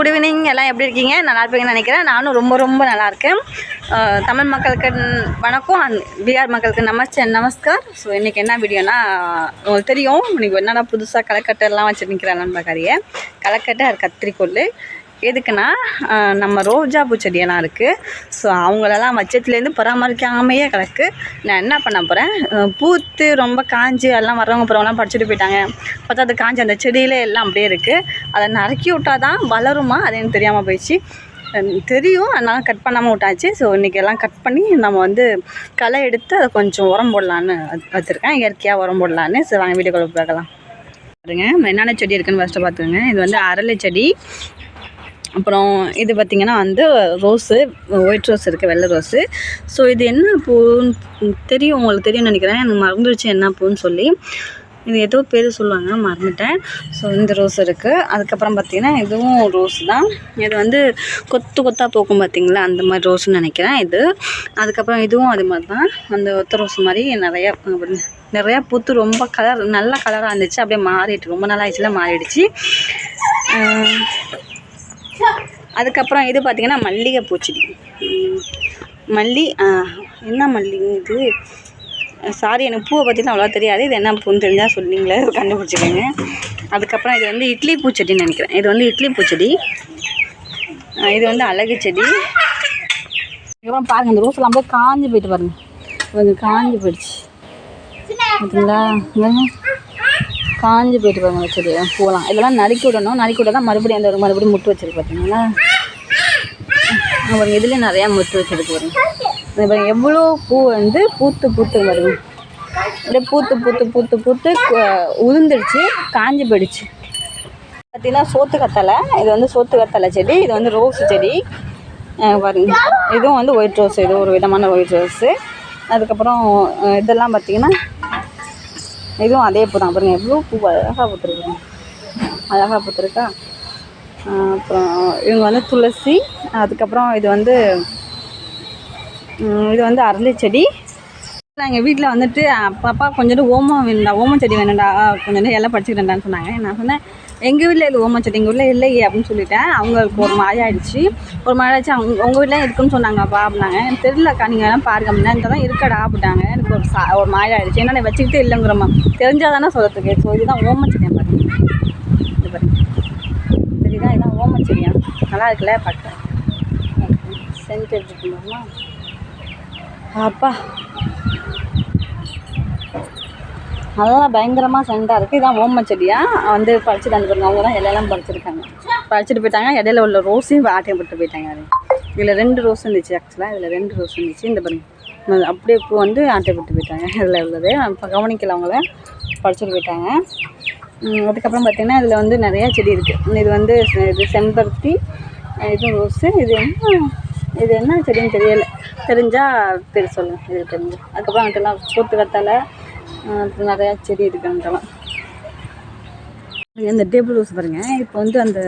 Good evening. எல்லாம் எப்படி இருக்கீங்க? நல்லா இருப்பீங்கன்னு நினைக்கிறேன். நானும் ரொம்ப ரொம்ப நல்லா இருக்கேன். தமிழ் மக்களுக்கு வணக்கம், பிஆர் மக்களுக்கு நமஸ்கார். ஸோ இன்றைக்கி என்ன வீடியோனா, உங்களுக்கு தெரியும் இன்றைக்கி என்னடா புதுசாக களைக்கட்டெல்லாம் வச்சு நிற்கிறான்னு பார்க்காரியே. களைக்கட்டை அது கத்திரிக்கொள் எதுக்குன்னா, நம்ம ரோஜா பூச்செடியெல்லாம் இருக்குது. ஸோ அவங்களெல்லாம் வச்சத்துலேருந்து பராமரிக்காமையே கிடக்கு. நான் என்ன பண்ண போகிறேன், பூத்து ரொம்ப காஞ்சி எல்லாம் வர்றவங்க போகிறவங்களாம் படிச்சுட்டு போயிட்டாங்க. பார்த்தா அது காஞ்சி அந்த செடியிலே எல்லாம் அப்படியே இருக்குது. அதை நறுக்கி விட்டால் தான் வளருமா, அது எனக்கு தெரியாமல் போயிடுச்சு. தெரியும், அதனால் கட் பண்ணாமல் விட்டாச்சு. ஸோ இன்றைக்கி எல்லாம் கட் பண்ணி நம்ம களை எடுத்து அதை கொஞ்சம் உரம் போடலான்னு வச்சுருக்கேன். இயற்கையாக உரம் போடலான்னு. ஸோ வாங்க வீடியோக்குள்ள பார்க்கலாம். பாருங்க என்னென்ன செடி இருக்குதுன்னு ஃபஸ்ட்டு பார்த்துக்கோங்க. இது அரளி செடி. அப்புறம் இது பார்த்திங்கன்னா ரோஸு, ஒயிட் ரோஸ் இருக்குது, வெள்ளை ரோஸு. ஸோ இது என்ன பூன்னு தெரியும், உங்களுக்கு தெரியும்னு நினைக்கிறேன். எனக்கு மறந்துடுச்சு என்ன பூன்னு சொல்லி. இது ஏதோ பேர் சொல்லுவாங்க, மறந்துட்டேன். ஸோ இந்த ரோஸ் இருக்குது. அதுக்கப்புறம் பார்த்திங்கன்னா இதுவும் ரோஸ் தான். இது கொத்து கொத்தாக பூக்கும் பார்த்திங்களா, அந்த மாதிரி ரோஸ்ன்னு நினைக்கிறேன் இது. அதுக்கப்புறம் இதுவும் அது மாதிரி தான், அந்த ஒத்த ரோஸ் மாதிரி நிறையா பூத்து ரொம்ப நல்ல கலராக இருந்துச்சு. அப்படியே மாறிட்டு ரொம்ப நாள் ஆயிடுச்சுல, மாறிடுச்சு. அதுக்கப்புறம் இது பார்த்திங்கன்னா மல்லிகை பூச்செடி. என்ன மல்லிகை இது? சாரி, எனக்கு பூவை பற்றிலாம் அவ்வளோவா தெரியாது. இது என்ன பூன்னு தெரிஞ்சால் சொன்னீங்களே, கண்டுபிடிச்சிக்கோங்க. அதுக்கப்புறம் இது இட்லி பூச்செடின்னு நினைக்கிறேன். இது இட்லி பூச்செடி. இது அழகு செடி. அதுக்கப்புறம் பாருங்கள், இந்த ரோஸ்லாம் அப்படியே காஞ்சி போயிட்டு பாருங்கள், கொஞ்சம் காஞ்சி போயிடுச்சு பார்த்தீங்களா. காஞ்சி போயிட்டு பாருங்க செடி பூவெல்லாம். இதெல்லாம் நறுக்கி விடணும். நறுக்கி விட தான் மறுபடியும் முட்டு வச்சிருக்கு பார்த்தீங்களா. பாருங்க, இதுலேயும் நிறையா முட்டு வச்சிருக்கு பாருங்க. பாருங்க எவ்வளோ பூ பூத்து பாருங்க. அப்படியே பூத்து உளுந்துடுச்சு, காஞ்சி போயிடுச்சு பார்த்தீங்கன்னா. சோத்து கத்தலை. இது சோத்து கத்தலை செடி. இது ரோஸ் செடி பாருங்க. இதுவும் ஒயிட் ரோஸ். இது ஒரு விதமான ஒயிட் ரோஸு. அதுக்கப்புறம் இதெல்லாம் பார்த்திங்கன்னா இதுவும் அதே பூ தான். பாருங்கள் எவ்வளோ பூ அழகாக பூத்துருக்கா. அப்புறம் இவங்க துளசி. அதுக்கப்புறம் இது அரளி செடி. நாங்கள் வீட்டில் பாப்பா கொஞ்சோண்டு ஓமம் செடி வேணுண்டா, கொஞ்சோண்டு எல்லாம் படிச்சுக்கிட்டேன்டான்னு சொன்னாங்க. நான் சொன்னேன் எங்கள் வீட்டில் இது ஓமம் செடி, எங்கள் வீட்டில் இல்லையே அப்படின்னு சொல்லிட்டேன். அவங்களுக்கு ஒரு மாதிரி ஆகிடுச்சு. உங்கள் வீட்டில் இருக்குன்னு சொன்னாங்கப்பா அப்படின்னாங்க. எனக்கு தெரியலக்கா, நீங்கள் வேணால் பாருங்க அப்படின்னா. இந்த தான் இருக்கடா அப்படின்னாங்க. எனக்கு ஒரு மாதிரி ஆகிடுச்சு. ஏன்னா நான் வச்சுக்கிட்டே இல்லைங்கிறோம்மா, தெரிஞ்சால் தானே சொல்கிறதுக்கு. ஸோ இதுதான் ஓமம் செடியாக பாருங்க. இது பாருங்க, சரிதான், இதுதான் ஓமம் செடியா. நல்லா இருக்குல்ல பார்க்க. சென்ட் எடுத்துக்கணுமா அப்பா, நல்லா பயங்கரமாக சென்ட்டாக இருக்குது. இதான் ஓம செடியாக பறிச்சுட்டு பாருங்க. அவங்க தான் இலையெல்லாம் பறிச்சுட்டு போயிட்டாங்க. இடையில உள்ள ரோஸையும் ஆட்டையும் போட்டு போயிட்டாங்க. அது இதில் 2 ரோஸ் இருந்துச்சு. ஆக்சுவலாக இதில் 2 ரோஸ் இருந்துச்சு. இந்த பாருங்க அப்படியே பூ ஆட்டை போட்டு போயிட்டாங்க. இதில் உள்ளது இப்போ கவனிக்கல, அவங்கள பறிச்சுட்டு போயிட்டாங்க. அதுக்கப்புறம் பார்த்திங்கன்னா இதில் நிறையா செடி இருக்குது. இது செம்பருத்தி, இது ரோஸு. இது என்ன செடின்னு தெரியலை, தெரிஞ்சால் பேர் சொல்லுங்கள், இது தெரிஞ்சு. அதுக்கப்புறம் அங்கிட்டலாம் சோத்து கத்தால நிறையா செடி இருக்குங்கலாம். இந்த டேபிள் ரோஸ் பாருங்கள். இப்போ அந்த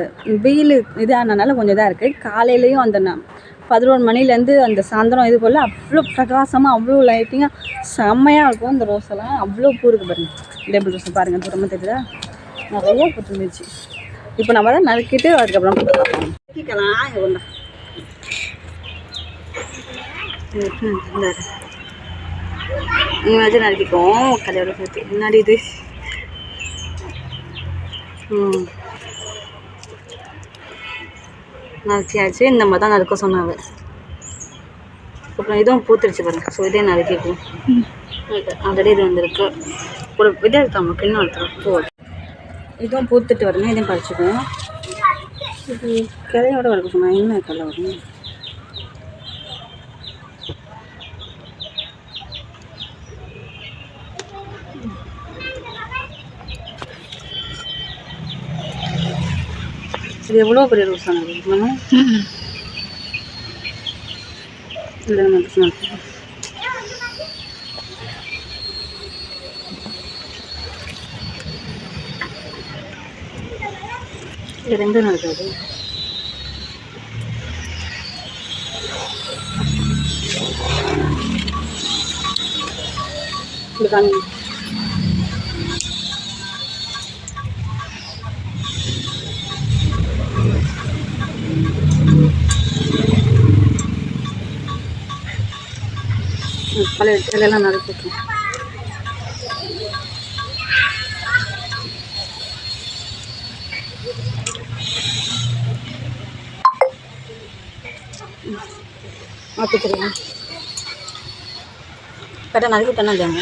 வெயில் இதானனால கொஞ்சம் இதாக இருக்குது. காலையிலையும் 11 மணிலேருந்து அந்த சாயந்தரம் இது போல் அவ்வளோ பிரகாசமாக, அவ்வளோ லைட்டிங்காக செம்மையாக இருக்கும். இந்த ரோஸெல்லாம் அவ்வளோ பூ இருக்குது பாருங்கள். டேபிள் ரோஸ் பாருங்கள், தூரமாக தெரியுதா, நிறையா பூத்துருந்துச்சு. இப்போ நம்ம தான் நறுக்கிட்டு அதுக்கப்புறம் நறுக்கிக்கலாம். வச்சு நறுக்கிக்குவோம் கலையோட சேர்த்து. முன்னாடி இது நறுக்கியாச்சு. இந்த மாதிரி தான் நறுக்க சொன்னாங்க. அப்புறம் இதுவும் பூத்துருச்சு பாருங்க. ஸோ இதே நறுக்கிக்குவோம். ஆல்ரெடி இது வந்துருக்கு. ஒரு இதாக இருக்காம கிண்ணம் எடுத்துரும் பூ. இதுவும் பூத்துட்டு வருங்க. இதையும் பறிச்சுக்குவோம். இது கிளையோட வளர்க்க சொன்னாங்க. என்ன கிளை வரும்? இது எவ்வளோ பெரிய ரோஸ் ஆனது இல்லை இது 2 நடக்காது. இது காணும். பழைய இலையெல்லாம் நறுக்கி வைக்கணும். மாற்றி தெரியும் கரெக்டாக நறுக்கி விட்டேன்னா ஜாங்க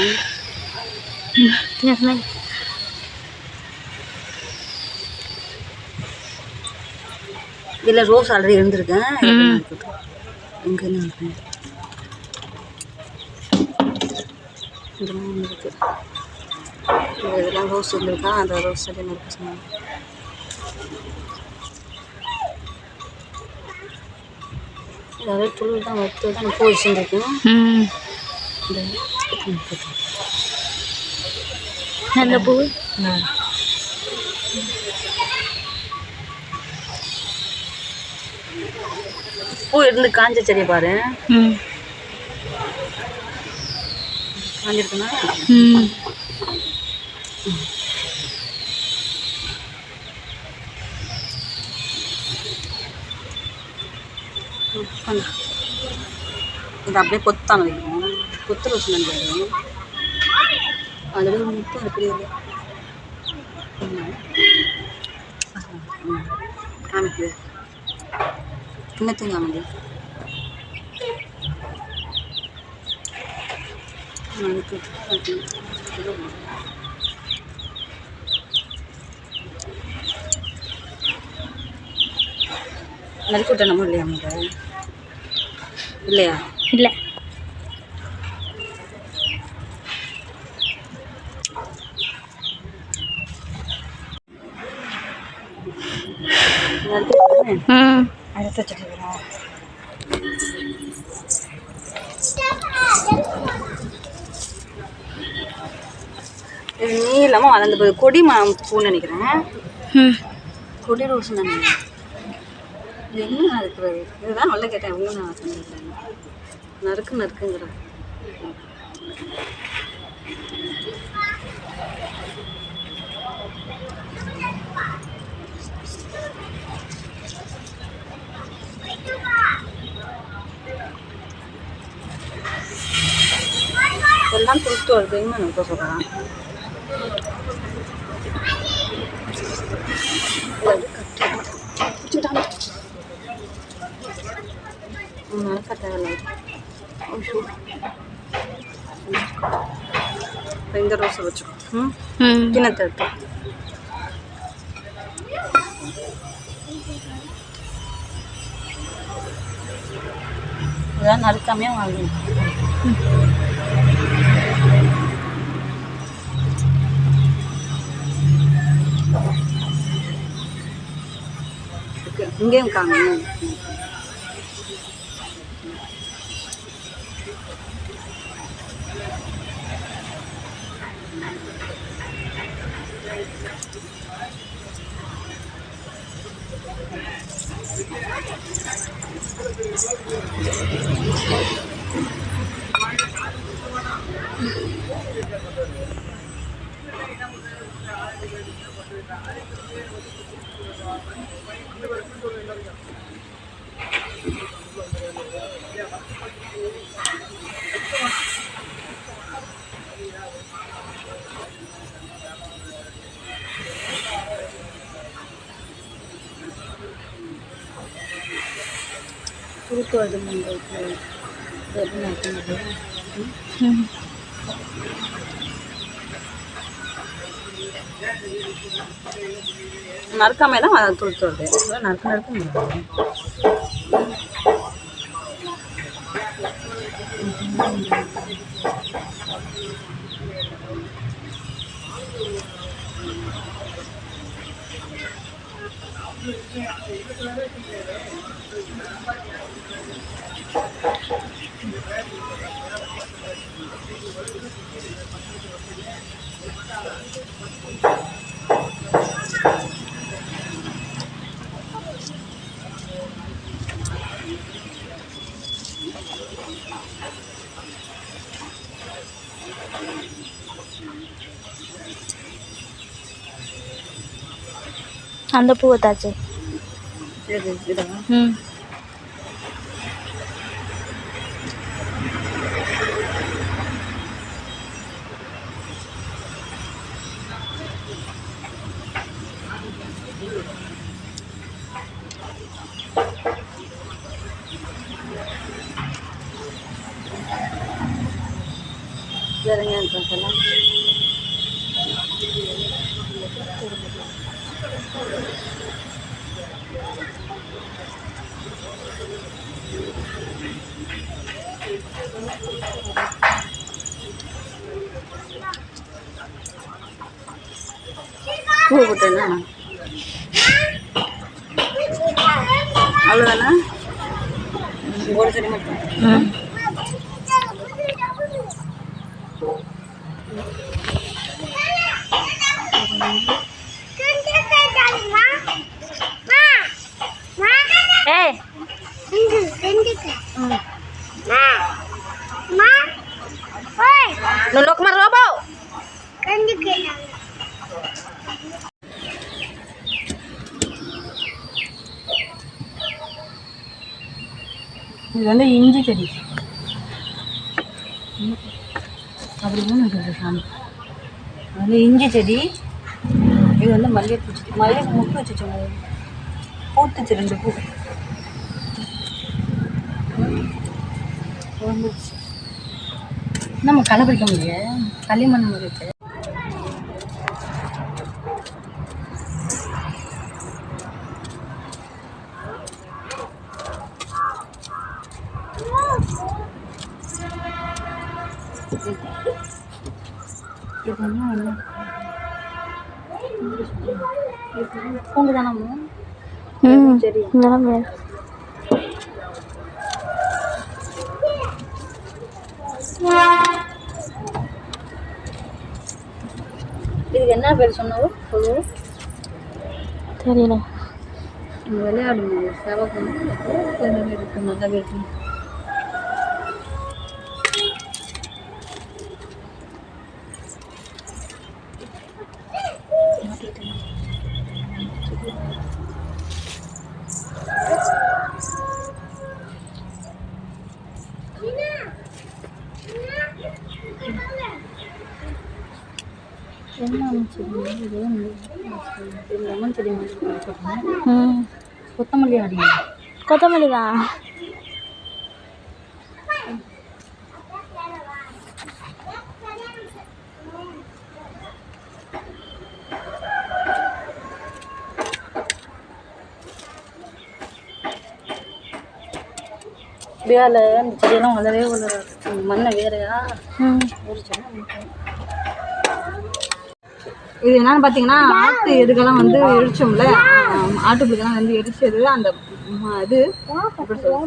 இதில் ரோஸ் ஆல்ரெடி இருந்திருக்கேன். எங்கே இருக்கு இதெல்லாம் ரோஸ் இருந்திருக்கா, அந்த ரோஸ் செடி இருக்கு சொன்னாங்க. அதாவது துள் தான் வறுத்து தான் பூ வச்சுருக்கேன். அந்த பூ பூ இருந்து காஞ்ச செடி பாரு, காஞ்சிருக்குன்னா இது அப்படியே கொத்தான வைக்கணும். கொத்து ரோஸ் நன்றி அதில் முட்டும் இருக்குது. காமிக்குது இன்னத்தையும் காமிக்குது. நறுக்கி விட்ட நம்ம இல்லையா அவங்க இல்லையா? இல்லை அடுத்த செடி வரும். இது நீளமாக வளர்ந்து போகுது. கொடி பூன்னு நினைக்கிறேன். கொடி ரோஸ் நினைக்கிறேன். இது என்ன இருக்கிறது? இதுதான் நல்லா கேட்டேன். அவங்க நான் சொல்லியிருக்கேன் நறுக்குங்கிறேன். எல்லாம் துருத்து வருதுன்னு எனக்கு சொல்கிறேன். இந்த ரோஸை வச்சுக்கோ. கிணத்தை எடுத்து இதெல்லாம் நறுக்காமே வாங்கணும். இங்கேயும் காங்க துருத்து வருது. நறுக்காம தான் துருத்து வருது. நறுக்கு அந்த பூவை தாச்சு. பூ போட்டேன்னா அவ்வளோதானே ஒரு செடி மட்டும். ஏய் nunduk mar robo இது வந்து இஞ்சி செடி அப்படின்னு சொல்கிறேன் சாமி. அது இஞ்சி செடி. இது வந்து மல்லிகைப்பூ செடி. மல்லிகைப்பூ முட்டு வச்சுச்சு, பூத்துச்சு 2 பூ வந்துச்சு. நம்ம களை பிடிக்க முடியாது, களிமண் இருக்கு. பூண்டு தானே சரி. இதுக்கு என்ன பேர் சொன்னாலும் சொல்லுவோம் தெரியல. விளையாடுங்க செவப்பு இருக்கு, நல்லா இருக்கு. என்ன செடி லெமன் செடி கொத்தமல்லி அடிங்க. கொத்தமல்லி தான். வேலை அந்த செடியெல்லாம் வளரவே வளராது, மண்ணை வேறையா ஒரு செடி. இது என்னன்னு பார்த்தீங்கன்னா, ஆட்டு எதுக்கெல்லாம் வந்து எரிச்சோம்ல, ஆட்டுப்புக்கெல்லாம் வந்து எரிச்சது அந்த இது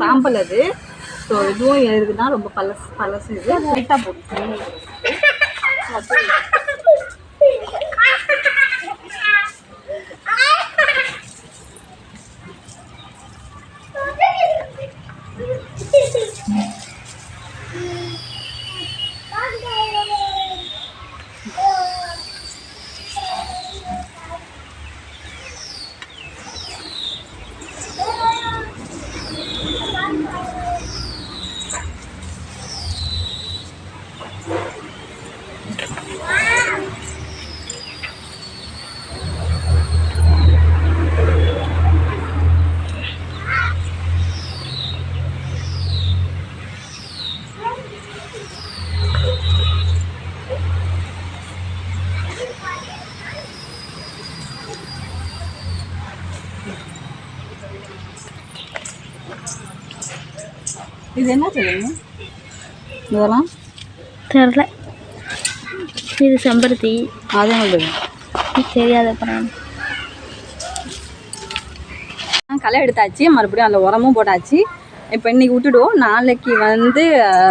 சாம்பல் அது. ஸோ இதுவும் எதுக்கு தான் ரொம்ப பழசு இது லைட்டாக போட்டு இது என்ன சொல்லுங்க? இதெல்லாம் தெரியல. இது செம்பருத்தி. அதே மாதிரி தெரியாத அப்புறம் களை எடுத்தாச்சு, மறுபடியும் அதில் உரமும் போட்டாச்சு. இப்போ இன்றைக்கி விட்டுடுவோம், நாளைக்கு வந்து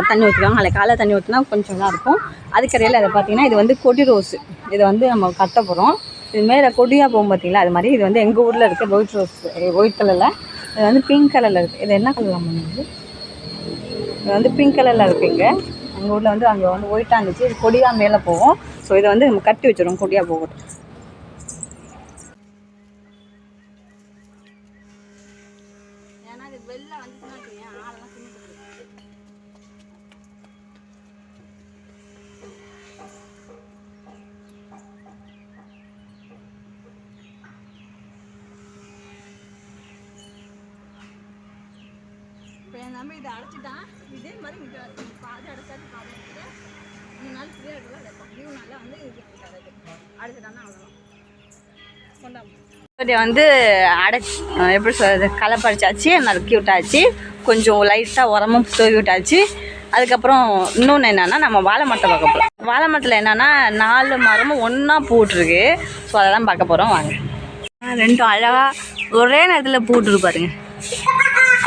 தண்ணி ஊற்றிடுவாங்க. நாளைக்கு காலை தண்ணி ஊற்றினா கொஞ்சம் தான் இருக்கும். அதுக்கடையில் அதை பார்த்தீங்கன்னா, இது வந்து கொடி ரோஸு. இதை வந்து நம்ம கட்ட போகிறோம். இது மேலே கொடியாக போகும் பார்த்தீங்களா, அது மாதிரி. இது வந்து எங்கள் ஊரில் இருக்குது ஒயிட் ரோஸ், ஒயிட் கலரில். இது வந்து பிங்க் கலரில் இருக்குது. இது என்ன கலர் பண்ணுது? இது வந்து பிங்க் கலரில் இருக்குங்க. எங்கள் ஊரில் வந்து அங்கே வந்து ஒயிட்டாக இருந்துச்சு. இது கொடியாக மேலே போகும். ஸோ இதை வந்து நம்ம கட்டி வச்சிடும், கொடியாக போகட்டும். ஏன்னா இது வெளில வந்துச்சுன்னா ஆளெல்லாம் இப்போ என் நம்பி இதை அடைச்சிட்டான். இதே மாதிரி பாதி அடைச்சாச்சு, பாதி அடைச்சிட்டு இந்த நாள் ஃப்ரீயாக இருக்கலாம் வைப்போம். லீவு நாளில் வந்து இது தரது அடைச்சிட்டாங்கன்னா அவ்வளோதான் கொண்டாங்க. வந்து எப்படி சொல்கிறது, களை பறிச்சாச்சு, நறுக்கி விட்டாச்சு, கொஞ்சம் லைட்டாக உரமும் தூவி விட்டாச்சு. அதுக்கப்புறம் இன்னொன்று என்னென்னா நம்ம வாழை மரத்தை பார்க்க போகிறோம். வாழை மரத்தில் என்னென்னா 4 மரமும் ஒன்றா பூட்டுருக்கு. ஸோ அதை தான் பார்க்க போகிறோம் வாங்க. ரெண்டும் அழகாக ஒரே நேரத்தில் பூட்டுருக்கு பாருங்க.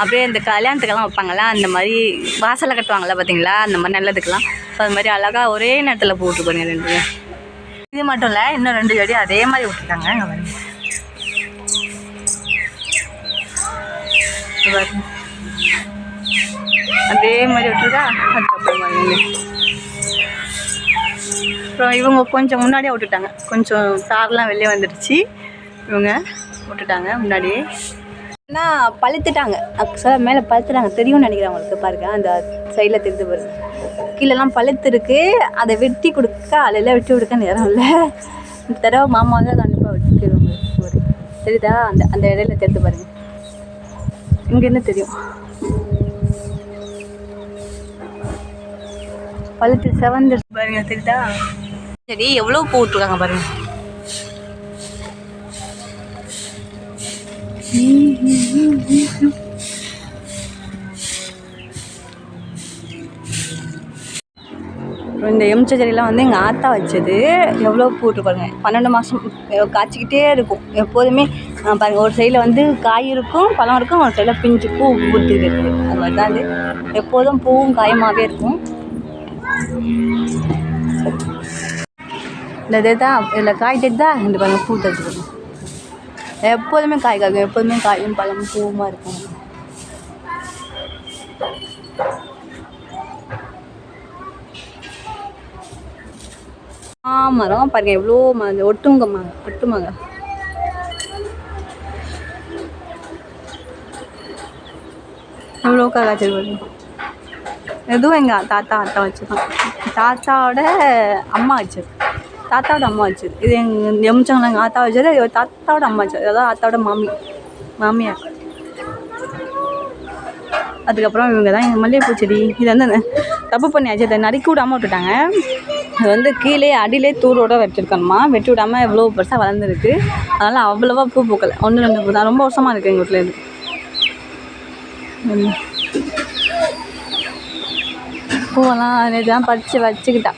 அப்படியே இந்த கல்யாணத்துக்கெல்லாம் வைப்பாங்களா, அந்த மாதிரி வாசலில் கட்டுவாங்களா பார்த்தீங்களா, அந்த மாதிரி நல்லதுக்கெல்லாம். ஸோ அது மாதிரி அழகாக ஒரே நேரத்தில் பூட்டு பாருங்க 2. இது மட்டும் இல்லை, இன்னும் 2 செடி அதே மாதிரி விட்டுருக்காங்க. அதே மாதிரி விட்டுருக்கா. அப்புறம் இவங்க கொஞ்சம் முன்னாடியே விட்டுட்டாங்க, கொஞ்சம் தார்லாம் வெளியே வந்துடுச்சு, இவங்க விட்டுட்டாங்க முன்னாடியே. ஏன்னா பழுத்துட்டாங்க, ஆக்சுவலாக மேலே பழுத்துட்டாங்க, தெரியும்னு நினைக்கிறேன் அவங்களுக்கு. பாருங்க அந்த சைடில் தெரிஞ்சு பாருங்க, கீழெல்லாம் பழுத்து இருக்கு. அதை வெட்டி கொடுக்க அலையில வெட்டி கொடுக்க நேரம் இல்லை. இந்த தடவை மாமா தான் கண்டிப்பாக வெட்டிடுவாங்க. தெரியுதா, அந்த அந்த இடையில தெரிஞ்சு பாருங்க, இங்கேருந்து தெரியும் பழுத்து செவந்து பாருங்க, தெரியுதா. சரி எவ்வளோ பூ விட்டுருக்காங்க பாருங்க. இந்த எம்ச்ச செடியெல்லாம் வந்து எங்கள் ஆத்தா வச்சது. எவ்வளோ பூட்டு பாருங்க, 12 மாதம் காய்ச்சிக்கிட்டே இருக்கும் எப்போதுமே. பாருங்கள், ஒரு சைடில் வந்து காய் இருக்கும், பழம் இருக்கும், ஒரு சைடில் பிஞ்சு பூ பூத்துட்டு இருக்குது. அது மாதிரி தான் அது, எப்போதும் பூவும் காயமாகவே இருக்கும். இந்த இது தான் இதில் காய்ச்சிட்டு தான் இந்த பாருங்கள் பூ தச்சுக்கணும். எப்போதுமே காய் காய்க்கும், எப்போதுமே காயும் பழமும் பூவுமாக இருக்கும். மரம் பாருங்க எவ்வளோ ஒட்டுங்க ஒட்டுமாங்க. எவ்வளோ காய்ச்சல் வரும். எதுவும் எங்கள் தாத்தா வச்சுதான், தாத்தாவோட அம்மா வச்சது, தாத்தாவோட அம்மா வச்சது. இது எங்கள் எம்ச்சவங்க எங்கள் ஆத்தா வச்சது, தாத்தாவோட அம்மா வச்சது, அதாவது ஆத்தாவோட மாமியார். அதுக்கப்புறம் இவங்க தான் எங்கள் மல்லிகைப்பூ செடி. இது வந்து தப்பு பண்ணியாச்சு, அதை நறுக்கி விடாமல் விட்டுட்டாங்க. அது வந்து கீழே அடியிலே தூரோட வெட்டிருக்கணுமா, வெட்டி விடாமல் எவ்வளோ பெருசாக வளர்ந்துருக்கு. அதனால் அவ்வளோவா பூ பூக்கலை, 1-2 பூ தான். ரொம்ப வருஷமாக இருக்குது எங்கள் வீட்டில். இது பூவெல்லாம் நேற்று தான் பறித்து வச்சுக்கிட்டா.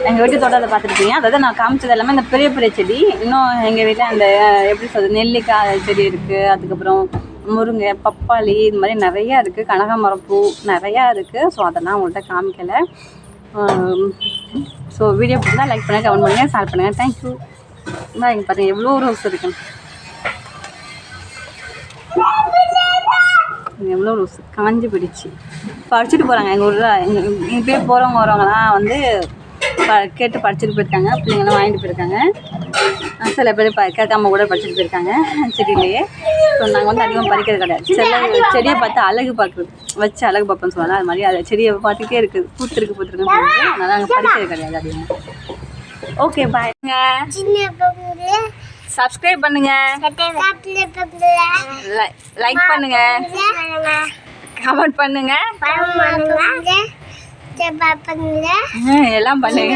எங்கள் வீட்டு தோட்டத்தை பார்த்துருக்கீங்க. அதாவது நான் காமிச்சது எல்லாமே இந்த பெரிய பெரிய செடி. இன்னும் எங்கள் வீட்டில் அந்த எப்படி சொல்கிறது, நெல்லிக்காய் செடி இருக்குது, அதுக்கப்புறம் முருங்கை, பப்பாளி, இது மாதிரி நிறையா இருக்குது. கனகாமரம் பூ நிறையா இருக்குது. ஸோ அதெல்லாம் உங்கள்கிட்ட காமிக்கலை. ஸோ வீடியோ பிடிச்சா லைக் பண்ணுங்கள், கமெண்ட் பண்ணுங்கள், ஷேர் பண்ணுங்கள். தேங்க்யூ. இங்கே பாருங்கள் எவ்வளோ ரோஸ் இருக்குன்னு, எவ்வளோ ரோஸ் காஞ்சி பிடிச்சி பறிச்சுட்டு போகிறாங்க. எங்கள் ஊரில் எங்கள் பேர் போகிறவங்க வரவங்கலாம் வந்து கேட்டு படிச்சுட்டு போயிருக்காங்க. பிள்ளைங்களாம் வாங்கிட்டு போயிருக்காங்க. சில பேர் கேட்காம கூட படிச்சுட்டு போயிருக்காங்க செடியிலேயே. ஸோ நாங்கள் வந்து அதிகமாக பறிக்கிறது கிடையாது. சில செடியை பார்த்து அழகு பார்க்குறது, வச்சு அழகு பார்ப்போம்னு சொல்லலாம். அது மாதிரி அதை செடியை பார்த்துட்டே இருக்குது, பூத்துருக்குன்னு சொல்லிட்டு அதனால் நாங்கள் பறிக்கிறது கிடையாது அதிகமாக. ஓகே பாய்ங்க. சப்ஸ்கிரைப் பண்ணுங்க, லைக் பண்ணுங்க, கமெண்ட் பண்ணுங்க, எல்லாம் பண்ணுங்க.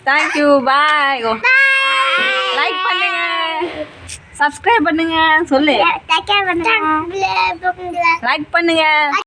தேங்க்யூ, பாய். லைக் பண்ணுங்க, சப்ஸ்கிரைப் பண்ணுங்க, சொல்லு, லைக் பண்ணுங்க.